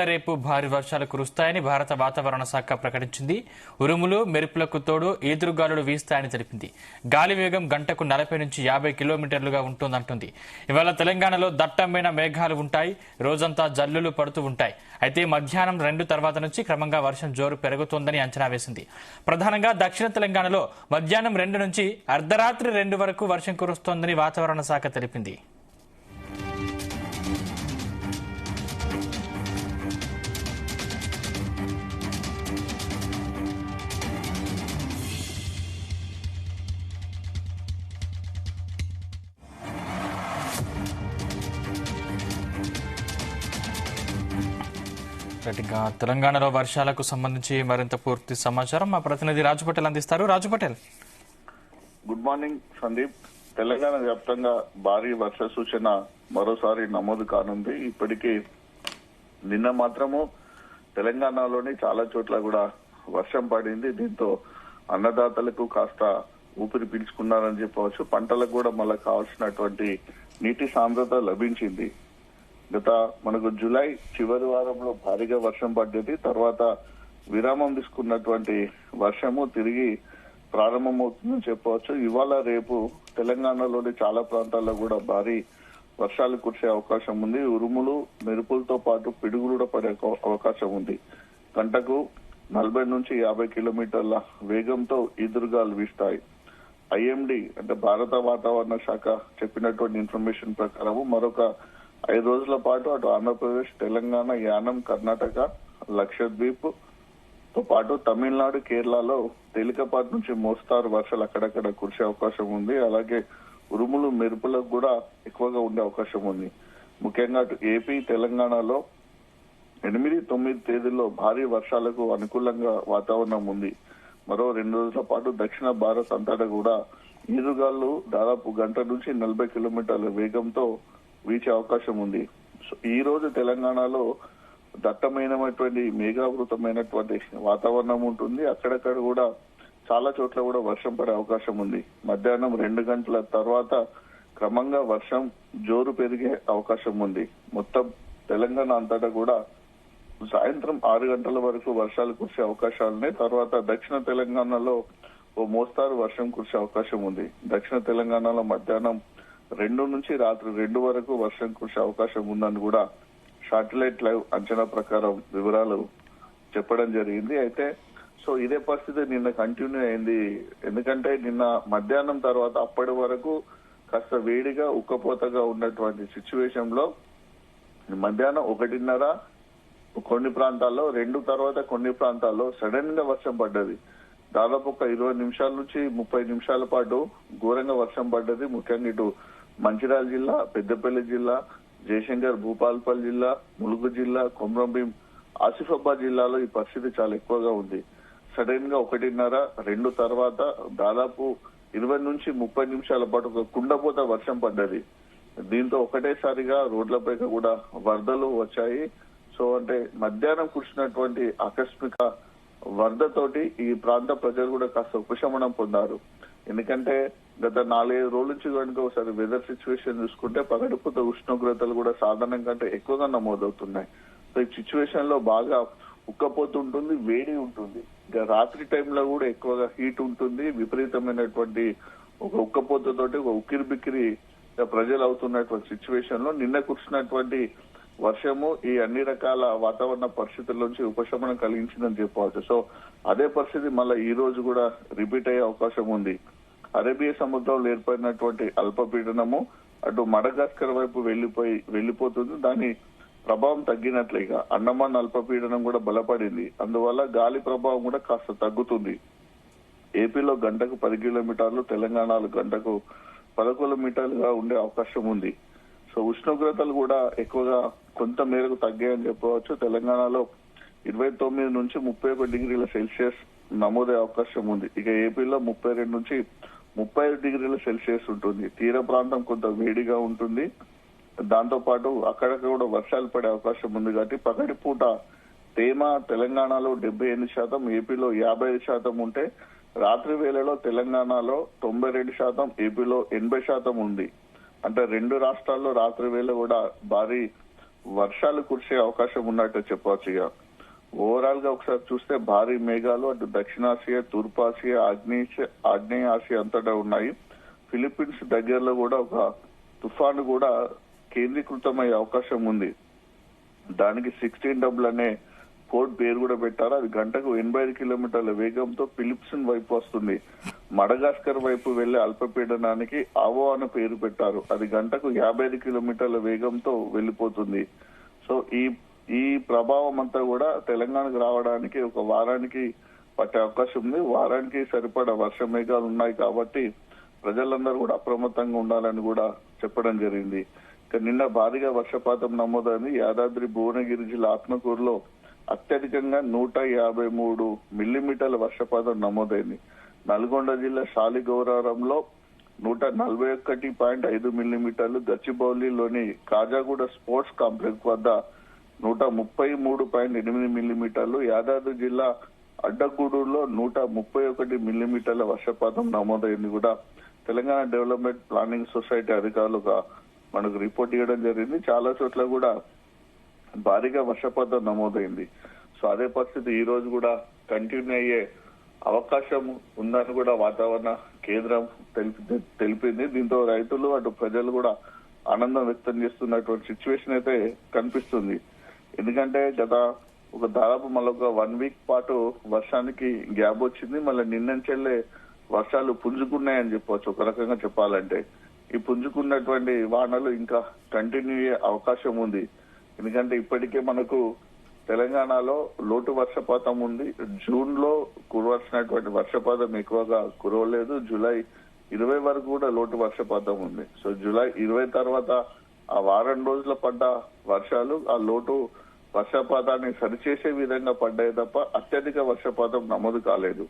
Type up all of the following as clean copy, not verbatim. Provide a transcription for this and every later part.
రేపు భారీ వర్షాలు కురుస్తాయని భారత వాతావరణ శాఖ ప్రకటించింది. ఉరుములు మెరుపులకు తోడు ఈదురుగాలులు వీస్తాయని తెలిపింది. గాలి వేగం గంటకు 40 నుంచి 50 కిలోమీటర్లుగా ఉంటుందంటుంది. ఇవాళ తెలంగాణలో దట్టమైన మేఘాలు ఉంటాయి. రోజంతా జల్లులు పడుతూ ఉంటాయి. అయితే మధ్యాహ్నం 2 తర్వాత నుంచి క్రమంగా వర్షం జోరు పెరుగుతోందని అంచనా వేసింది. ప్రధానంగా దక్షిణ తెలంగాణలో మధ్యాహ్నం 2 నుంచి అర్ధరాత్రి 2 వరకు వర్షం కురుస్తోందని వాతావరణ శాఖ తెలిపింది. తెలంగాణలో వర్షాలకు సంబంధించి మరింత పూర్తి సమాచారం మా ప్రతినిధి రాజు పటేల్ అందిస్తారు. రాజు పటేల్, గుడ్ మార్నింగ్ సందీప్. తెలంగాణ వ్యాప్తంగా భారీ వర్ష సూచన మరోసారి నమోదు కానుంది. ఇప్పటికీ నిన్న మాత్రము తెలంగాణలోని చాలా చోట్ల కూడా వర్షం పడింది. దీంతో అన్నదాతలకు కాస్త ఊపిరి పీల్చుకున్నారని చెప్పవచ్చు. పంటలకు కూడా మళ్ళీ కావాల్సినటువంటి నీటి సాంద్రత లభించింది. గత మనకు జూలై చివరి వారంలో భారీగా వర్షం పడ్డది. తర్వాత విరామం తీసుకున్నటువంటి వర్షము తిరిగి ప్రారంభమవుతుందని చెప్పవచ్చు. ఇవాళ రేపు తెలంగాణలోని చాలా ప్రాంతాల్లో కూడా భారీ వర్షాలు కురిసే అవకాశం ఉంది. ఉరుములు మెరుపులతో పాటు పిడుగులు కూడా పడే అవకాశం ఉంది. గంటకు 40 నుంచి 50 కిలోమీటర్ల వేగంతో ఈదురుగాలు వీస్తాయి. ఐఎండీ అంటే భారత వాతావరణ శాఖ చెప్పినటువంటి ఇన్ఫర్మేషన్ ప్రకారము మరొక 5 రోజుల పాటు అటు ఆంధ్రప్రదేశ్, తెలంగాణ, యానం, కర్ణాటక, లక్షద్వీప్ తో పాటు తమిళనాడు, కేరళలో తేలికపాటి నుంచి మోస్తారు వర్షాలు అక్కడక్కడ కురిసే అవకాశం ఉంది. అలాగే ఉరుములు మెరుపులకు కూడా ఎక్కువగా ఉండే అవకాశం ఉంది. ముఖ్యంగా అటు ఏపీ, తెలంగాణలో 8-9 తేదీల్లో భారీ వర్షాలకు అనుకూలంగా వాతావరణం ఉంది. మరో 2 రోజుల పాటు దక్షిణ భారత్ అంతటా కూడా ఈదురుగాలు దాదాపు గంట నుంచి 40 కిలోమీటర్ల వేగంతో వీచే అవకాశం ఉంది. ఈ రోజు తెలంగాణలో దట్టమైనటువంటి మేఘావృతమైనటువంటి వాతావరణం ఉంటుంది. అక్కడక్కడ కూడా చాలా చోట్ల కూడా వర్షం పడే అవకాశం ఉంది. మధ్యాహ్నం 2 గంటల తర్వాత క్రమంగా వర్షం జోరు పెరిగే అవకాశం ఉంది. మొత్తం తెలంగాణ అంతటా కూడా సాయంత్రం 6 గంటల వరకు వర్షాలు కురిసే అవకాశాలున్నాయి. తర్వాత దక్షిణ తెలంగాణలో ఓ మోస్తారు వర్షం కురిసే అవకాశం ఉంది. దక్షిణ తెలంగాణలో మధ్యాహ్నం 2 నుంచి రాత్రి 2 వరకు వర్షం కురిసే అవకాశం ఉందని కూడా శాటిలైట్ లైవ్ అంచనా ప్రకారం వివరాలు చెప్పడం జరిగింది. అయితే సో ఇదే పరిస్థితి నిన్న కంటిన్యూ అయింది. ఎందుకంటే నిన్న మధ్యాహ్నం తర్వాత అప్పటి వరకు కాస్త వేడిగా ఉక్కపోతగా ఉన్నటువంటి సిచ్యువేషన్ లో మధ్యాహ్నం 1:30 కొన్ని ప్రాంతాల్లో, 2 తర్వాత కొన్ని ప్రాంతాల్లో సడన్ గా వర్షం పడ్డది. దాదాపు ఒక 20 నిమిషాల నుంచి 30 నిమిషాల పాటు ఘోరంగా వర్షం పడ్డది. ముఖ్యంగా ఇటు మంచిర్యాల జిల్లా, పెద్దపల్లి జిల్లా, జయశంకర్ భూపాల్పల్లి జిల్లా, ములుగు జిల్లా, కొమ్రంభీం, ఆసిఫాబాద్ జిల్లాలో ఈ పరిస్థితి చాలా ఎక్కువగా ఉంది. సడన్ గా 1:30, 2 తర్వాత దాదాపు 20 నుంచి 30 నిమిషాల పాటు ఒక కుండపోత వర్షం పడ్డది. దీంతో ఒకటేసారిగా రోడ్లపైకి కూడా వరదలు వచ్చాయి. సో అంటే మధ్యాహ్నం కురిసినటువంటి ఆకస్మిక వరదతోటి ఈ ప్రాంత ప్రజలు కూడా కాస్త ఉపశమనం పొందారు. ఎందుకంటే గత 4-5 రోజుల నుంచి కనుక ఒకసారి వెదర్ సిచ్యువేషన్ చూసుకుంటే పగటిపూట ఉష్ణోగ్రతలు కూడా సాధారణం కంటే ఎక్కువగా నమోదవుతున్నాయి. సో ఈ సిచ్యువేషన్ లో బాగా ఉక్కపోతుంటుంది, వేడి ఉంటుంది. ఇక రాత్రి టైంలో కూడా ఎక్కువగా హీట్ ఉంటుంది. విపరీతమైనటువంటి ఒక ఉక్కపోతతోటి ఒక ఉక్కిరి బిక్కిరి ప్రజలు అవుతున్నటువంటి సిచ్యువేషన్ లో నిన్న కురిసినటువంటి వర్షము ఈ అన్ని రకాల వాతావరణ పరిస్థితుల నుంచి ఉపశమనం కలిగించిందని చెప్పవచ్చు. సో అదే పరిస్థితి మళ్ళీ ఈ రోజు కూడా రిపీట్ అయ్యే అవకాశం ఉంది. అరేబియా సముద్రంలో ఏర్పడినటువంటి అల్పపీడనము అటు మడగాస్కర్ వైపు వెళ్లిపోతుంది. దాని ప్రభావం తగ్గినట్లుగా అండమాన్ అల్పపీడనం కూడా బలపడింది. అందువల్ల గాలి ప్రభావం కూడా కాస్త తగ్గుతుంది. ఏపీలో గంటకు 10 కిలోమీటర్లు, తెలంగాణలో గంటకు 10 కిలోమీటర్లుగా ఉండే అవకాశం ఉంది. సో ఉష్ణోగ్రతలు కూడా ఎక్కువగా కొంత మేరకు తగ్గాయని చెప్పవచ్చు. తెలంగాణలో 29 నుంచి 31 డిగ్రీల సెల్సియస్ నమోదే అవకాశం ఉంది. ఇక ఏపీలో 32 నుంచి 35 డిగ్రీల సెల్సియస్ ఉంటుంది. తీర ప్రాంతం కొంత వేడిగా ఉంటుంది. దాంతో పాటు అక్కడక్కడ కూడా వర్షాలు పడే అవకాశం ఉంది. కాబట్టి పగటి పూట తేమ తెలంగాణలో 78%, ఏపీలో 55% ఉంటే రాత్రి వేళలో తెలంగాణలో 92%, ఏపీలో 80% ఉంది. అంటే 2 రాష్ట్రాల్లో రాత్రి వేళ కూడా భారీ వర్షాలు కురిసే అవకాశం ఉన్నట్టు చెప్పవచ్చు. ఇక ఓవరాల్ గా ఒకసారి చూస్తే భారీ మేఘాలు అటు దక్షిణాసియా, తూర్పాసియా, ఆగ్నేయ ఆసియా అంతటా ఉన్నాయి. ఫిలిప్పీన్స్ దగ్గరలో కూడా ఒక తుఫాను కూడా కేంద్రీకృతమయ్యే అవకాశం ఉంది. దానికి 16 అనే కోడ్ పేరు కూడా పెట్టారు. అది గంటకు 85 కిలోమీటర్ల వేగంతో ఫిలిప్పీన్స్ వైపు వస్తుంది. మడగాస్కర్ వైపు వెళ్లే అల్పపీడనానికి ఆవో అనే పేరు పెట్టారు. అది గంటకు 55 కిలోమీటర్ల వేగంతో వెళ్లిపోతుంది. సో ఈ ప్రభావం అంతా కూడా తెలంగాణకు రావడానికి ఒక వారానికి పట్టే అవకాశం ఉంది. వారానికి సరిపడా వర్ష మేఘాలు ఉన్నాయి కాబట్టి ప్రజలందరూ కూడా అప్రమత్తంగా ఉండాలని కూడా చెప్పడం జరిగింది. ఇక నిన్న భారీగా వర్షపాతం నమోదైంది. యాదాద్రి భువనగిరి జిల్లా ఆత్మకూరులో అత్యధికంగా 153 మిల్లీమీటర్ల వర్షపాతం నమోదైంది. నల్గొండ జిల్లా శాలిగౌరారంలో 141.5 మిల్లీమీటర్లు, గచ్చిబౌలిలోని కాజాగూడ స్పోర్ట్స్ కాంప్లెక్స్ వద్ద 133.8 మిల్లీమీటర్లు, యాదాద్రి జిల్లా అడ్డగూడూరులో 131 మిల్లీమీటర్ల వర్షపాతం నమోదైంది కూడా తెలంగాణ డెవలప్మెంట్ ప్లానింగ్ సొసైటీ అధికారులుగా మనకు రిపోర్ట్ ఇవ్వడం జరిగింది. చాలా చోట్ల కూడా భారీగా వర్షపాతం నమోదైంది. సో అదే పరిస్థితి ఈ రోజు కూడా కంటిన్యూ అయ్యే అవకాశం ఉందని కూడా వాతావరణ కేంద్రం తెలిపింది. దీంతో రైతులు అటు ప్రజలు కూడా ఆనందం వ్యక్తం చేస్తున్నటువంటి సిచ్యువేషన్ అయితే కనిపిస్తుంది. ఎందుకంటే గత ఒక దాదాపు మళ్ళొక 1 వీక్ పాటు వర్షానికి గ్యాప్ వచ్చింది. మళ్ళీ నిన్నంచెల్లే వర్షాలు పుంజుకున్నాయని చెప్పవచ్చు. ఒక రకంగా చెప్పాలంటే ఈ పుంజుకున్నటువంటి వానలు ఇంకా కంటిన్యూ అయ్యే అవకాశం ఉంది. ఎందుకంటే ఇప్పటికే మనకు తెలంగాణలో లోటు వర్షపాతం ఉంది. జూన్ లో కురవలసినటువంటి వర్షపాతం ఎక్కువగా కురవలేదు. జూలై 20 వరకు కూడా లోటు వర్షపాతం ఉంది. సో జూలై 20 తర్వాత ఆ వారం రోజుల పడ్డ వర్షాలు ఆ లోటు వర్షపాతాన్ని సరిచేసే విధంగా పడ్డాయి తప్ప అత్యధిక వర్షపాతం నమోదు కాలేదు.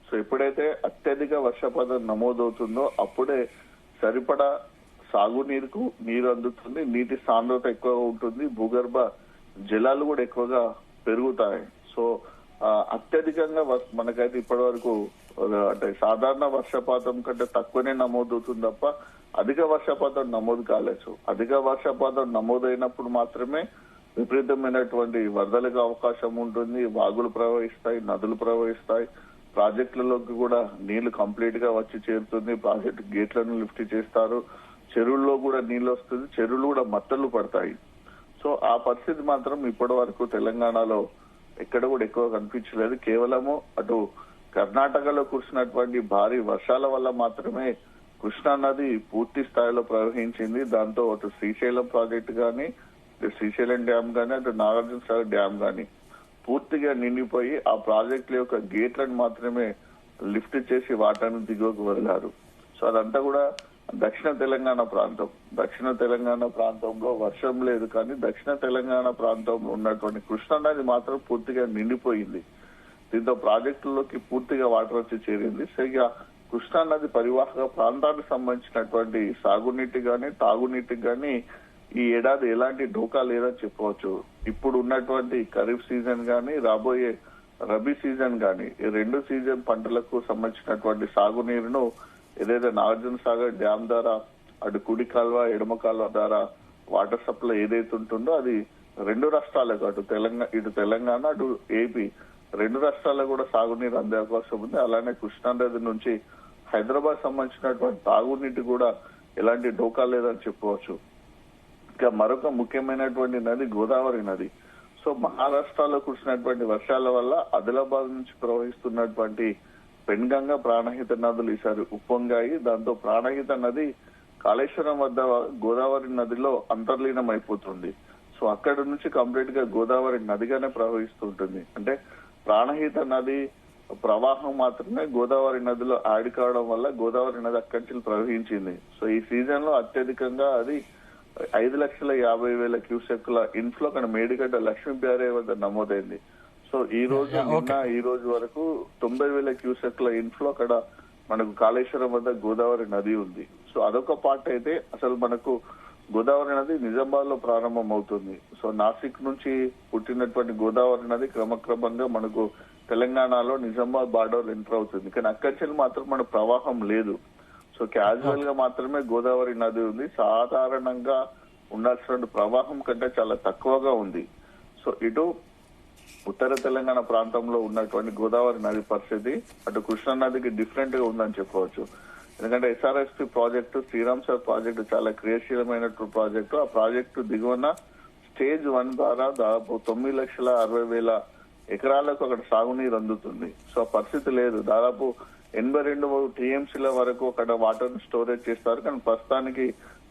సో ఎప్పుడైతే అత్యధిక వర్షపాతం నమోదవుతుందో అప్పుడే సరిపడా సాగునీరుకు నీరు అందుతుంది, నీటి సాంద్రత ఎక్కువగా ఉంటుంది, భూగర్భ జలాలు కూడా ఎక్కువగా పెరుగుతాయి. సో అత్యధికంగా మనకైతే ఇప్పటి వరకు అంటే సాధారణ వర్షపాతం కంటే తక్కువనే నమోదవుతుంది తప్ప అధిక వర్షపాతం నమోదు కాలేదు. అధిక వర్షపాతం నమోదైనప్పుడు మాత్రమే విపరీతమైనటువంటి వరదలకు అవకాశం ఉంటుంది. వాగులు ప్రవహిస్తాయి, నదులు ప్రవహిస్తాయి, ప్రాజెక్టులలోకి కూడా నీళ్లు కంప్లీట్ గా వచ్చి చేరుతుంది. ప్రాజెక్టు గేట్లను లిఫ్ట్ చేస్తారు, చెరువుల్లో కూడా నీళ్లు వస్తుంది, చెరువులు కూడా మత్తలు పడతాయి. సో ఆ పరిస్థితి మాత్రం ఇప్పటి వరకు తెలంగాణలో ఎక్కడ కూడా ఎక్కువ కనిపించలేదు. కేవలము అటు కర్ణాటకలో కురిసినటువంటి భారీ వర్షాల వల్ల మాత్రమే కృష్ణా నది పూర్తి స్థాయిలో ప్రవహించింది. దాంతో అటు శ్రీశైలం ప్రాజెక్టు గాని, శ్రీశైలం డ్యామ్ గాని, అటు నాగార్జున సాగర్ డ్యామ్ గాని పూర్తిగా నిండిపోయి ఆ ప్రాజెక్టుల యొక్క గేట్లను మాత్రమే లిఫ్ట్ చేసి వాటర్ను దిగువకు వదిలారు. సో అదంతా కూడా దక్షిణ తెలంగాణ ప్రాంతం. దక్షిణ తెలంగాణ ప్రాంతంలో వర్షం లేదు, కానీ దక్షిణ తెలంగాణ ప్రాంతంలో ఉన్నటువంటి కృష్ణా నది మాత్రం పూర్తిగా నిండిపోయింది. దీంతో ప్రాజెక్టుల్లోకి పూర్తిగా వాటర్ వచ్చి చేరింది. సో ఇక కృష్ణా నది పరివాహక ప్రాంతానికి సంబంధించినటువంటి సాగునీటి గాని, తాగునీటికి గాని ఈ ఏడాది ఎలాంటి ఢోకా లేదని చెప్పవచ్చు. ఇప్పుడు ఉన్నటువంటి ఖరీఫ్ సీజన్ గాని, రాబోయే రబీ సీజన్ గాని, ఈ 2 సీజన్ పంటలకు సంబంధించినటువంటి సాగునీరును ఏదైతే నాగార్జున సాగర్ డ్యామ్ ద్వారా అటు కుడి కాల్వ, ఎడమ కాల్వ ద్వారా వాటర్ సప్లై ఏదైతే ఉంటుందో అది 2 రాష్ట్రాలకు ఇటు తెలంగాణ అటు ఏపీ 2 రాష్ట్రాలకు కూడా సాగునీరు అందే అవకాశం ఉంది. అలానే కృష్ణా నది నుంచి హైదరాబాద్ సంబంధించినటువంటి తాగునీటి కూడా ఎలాంటి ఢోకా లేదని చెప్పవచ్చు. ఇంకా మరొక ముఖ్యమైనటువంటి నది గోదావరి నది. సో మహారాష్ట్రలో కురిసినటువంటి వర్షాల వల్ల ఆదిలాబాద్ నుంచి ప్రవహిస్తున్నటువంటి పెన్గంగ, ప్రాణహిత నదులు ఈసారి ఉప్పొంగాయి. దాంతో ప్రాణహిత నది కాళేశ్వరం వద్ద గోదావరి నదిలో అంతర్లీనం అయిపోతుంది. సో అక్కడ నుంచి కంప్లీట్ గా గోదావరి నదిగానే ప్రవహిస్తుంటుంది. అంటే ప్రాణహిత నది ప్రవాహం మాత్రమే గోదావరి నదిలో యాడ్ కావడం వల్ల గోదావరి నది అక్కడి నుంచి ప్రవహించింది. సో ఈ సీజన్ లో అత్యధికంగా అది 5,50,000 క్యూసెక్ల ఇన్ఫ్లో అక్కడ మేడిగడ్డ లక్ష్మీ బ్యారేజ్ వద్ద నమోదైంది. సో ఈ రోజు వరకు 90,000 క్యూసెక్ల ఇన్ఫ్లో అక్కడ మనకు కాళేశ్వరం వద్ద గోదావరి నది ఉంది. సో అదొక పార్ట్ అయితే అసలు మనకు గోదావరి నది నిజామాబాద్ లో ప్రారంభం అవుతుంది. సో నాసిక్ నుంచి పుట్టినటువంటి గోదావరి నది క్రమక్రమంగా మనకు తెలంగాణలో నిజామాబాద్ బార్డర్ ఎంటర్ అవుతుంది. కానీ అక్కడి నుంచి మాత్రం మన ప్రవాహం లేదు. సో క్యాజువల్ గా మాత్రమే గోదావరి నది ఉంది. సాధారణంగా ఉండాల్సిన ప్రవాహం కంటే చాలా తక్కువగా ఉంది. సో ఇటు ఉత్తర తెలంగాణ ప్రాంతంలో ఉన్నటువంటి గోదావరి నది పరిస్థితి అటు కృష్ణా నదికి డిఫరెంట్ గా ఉందని చెప్పవచ్చు. ఎందుకంటే ఎస్ఆర్ఎస్పి ప్రాజెక్టు, శ్రీరామ్ సార్ ప్రాజెక్టు చాలా క్రియాశీలమైనటువంటి ప్రాజెక్టు. ఆ ప్రాజెక్టు దిగువన స్టేజ్ 1 ద్వారా దాదాపు 9,60,000 ఎకరాలకు అక్కడ సాగునీరు అందుతుంది. సో ఆ పరిస్థితి లేదు. దాదాపు 82 టీఎంసీల వరకు అక్కడ వాటర్ స్టోరేజ్ చేస్తారు. కానీ ప్రస్తుతానికి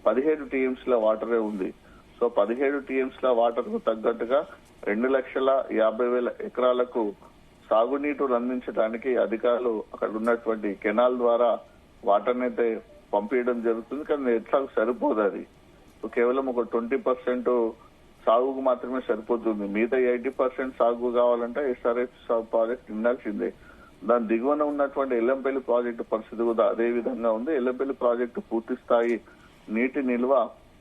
17 టీఎంసీల వాటరే ఉంది. సో 17 టీఎంసీల వాటర్ కు తగ్గట్టుగా 2,50,000 ఎకరాలకు సాగునీరు అందించడానికి అధికారులు అక్కడ ఉన్నటువంటి కెనాల్ ద్వారా వాటర్ అయితే పంపించడం జరుగుతుంది. కానీ ఎట్లా సరిపోదు అది. సో కేవలం ఒక 20% సాగుకు మాత్రమే సరిపోతుంది. మిగతా 80% సాగు కావాలంటే ఎస్ఆర్ఎస్ ప్రాజెక్ట్ ఉండాల్సిందే. దాని దిగువన ఉన్నటువంటి ఎల్లంపల్లి ప్రాజెక్టు పరిస్థితి కూడా అదే విధంగా ఉంది. ఎల్లంపల్లి ప్రాజెక్టు పూర్తి స్థాయి నీటి నిల్వ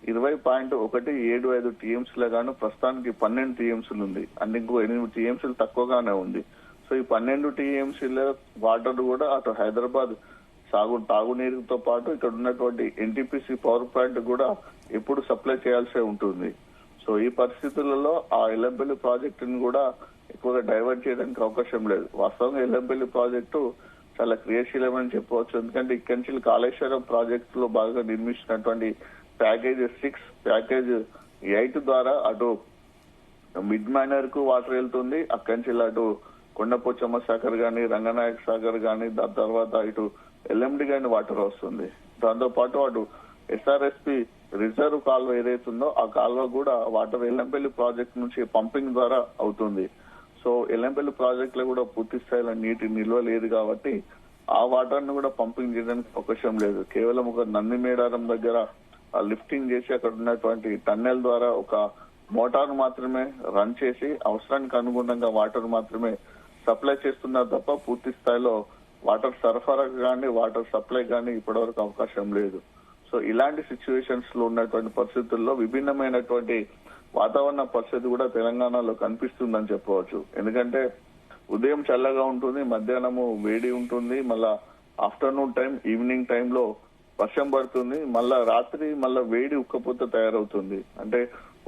20.175 టీఎంసీల గాను ప్రస్తుతానికి 12 టీఎంసీలు ఉంది. అంటే ఇంకో 8 టీఎంసీలు తక్కువగానే ఉంది. సో ఈ 12 టీఎంసీల వాటర్ కూడా అటు హైదరాబాద్ తాగునీరుతో పాటు ఇక్కడ ఉన్నటువంటి ఎన్టీపీసీ పవర్ ప్లాంట్ కూడా ఎప్పుడు సప్లై చేయాల్సి ఉంటుంది. సో ఈ పరిస్థితులలో ఆ ఎల్లంపల్లి ప్రాజెక్టును కూడా ఎక్కువగా డైవర్ట్ చేయడానికి అవకాశం లేదు. వాస్తవంగా ఎల్లంపల్లి ప్రాజెక్టు చాలా క్రియాశీలమని చెప్పవచ్చు. ఎందుకంటే ఇక్కడి నుంచి కాళేశ్వరం ప్రాజెక్టు లో బాగా నిర్మించినటువంటి ప్యాకేజ్ 6, ప్యాకేజ్ 8 ద్వారా అటు మిడ్ మైనర్ కు వాటర్ వెళ్తుంది. అక్కడి నుంచి అటు కొండపోచమ్మ సాగర్ గాని, రంగనాయక సాగర్ గాని, దాని తర్వాత ఇటు ఎల్ఎండి గాని వాటర్ వస్తుంది. దాంతో పాటు అటు ఎస్ఆర్ఎస్పి రిజర్వ్ కాల్వ ఏదైతుందో ఆ కాల్వ కూడా వాటర్ ఎల్లంపల్లి ప్రాజెక్ట్ నుంచి పంపింగ్ ద్వారా అవుతుంది. సో ఎల్లంపల్లి ప్రాజెక్ట్ లో కూడా పూర్తి స్థాయిలో నీటి నిల్వ లేదు కాబట్టి ఆ వాటర్ ను కూడా పంపింగ్ చేయడానికి అవకాశం లేదు. కేవలం ఒక నంది మేడారం దగ్గర లిఫ్టింగ్ చేసి అక్కడ ఉన్నటువంటి టన్నెల్ ద్వారా ఒక మోటార్ మాత్రమే రన్ చేసి అవసరానికి అనుగుణంగా వాటర్ మాత్రమే సప్లై చేస్తున్నారు తప్ప పూర్తి స్థాయిలో వాటర్ సరఫరా కానీ వాటర్ సప్లై కానీ ఇప్పటివరకు అవకాశం లేదు. సో ఇలాంటి సిచ్యువేషన్స్ లో ఉన్నటువంటి పరిస్థితుల్లో విభిన్నమైనటువంటి వాతావరణ పరిస్థితి కూడా తెలంగాణలో కనిపిస్తుందని చెప్పవచ్చు. ఎందుకంటే ఉదయం చల్లగా ఉంటుంది, మధ్యాహ్నము వేడి ఉంటుంది, మళ్ళా ఆఫ్టర్నూన్ టైం, ఈవినింగ్ టైంలో వర్షం పడుతుంది, మళ్ళా రాత్రి మళ్ళా వేడి ఉక్కపోత తయారవుతుంది. అంటే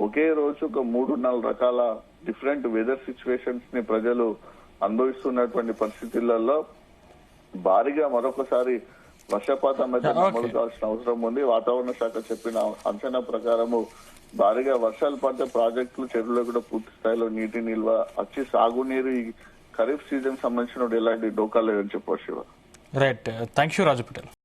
ఒకే రోజు ఒక 3-4 రకాల డిఫరెంట్ వెదర్ సిచ్యువేషన్స్ ని ప్రజలు అనుభవిస్తున్నటువంటి పరిస్థితులలో భారీగా మరొకసారి వర్షపాతం అయితే నమోదు కావాల్సిన అవసరం ఉంది. వాతావరణ శాఖ చెప్పిన అంచనా ప్రకారము భారీగా వర్షాలు పడితే ప్రాజెక్టులు, చెరువులు కూడా పూర్తి స్థాయిలో నీటి నిల్వ వచ్చి సాగునీరు ఈ ఖరీఫ్ సీజన్ సంబంధించిన ఎలాంటి డోకా లేదని చెప్పవచ్చు. Right, thank you Raju Patel.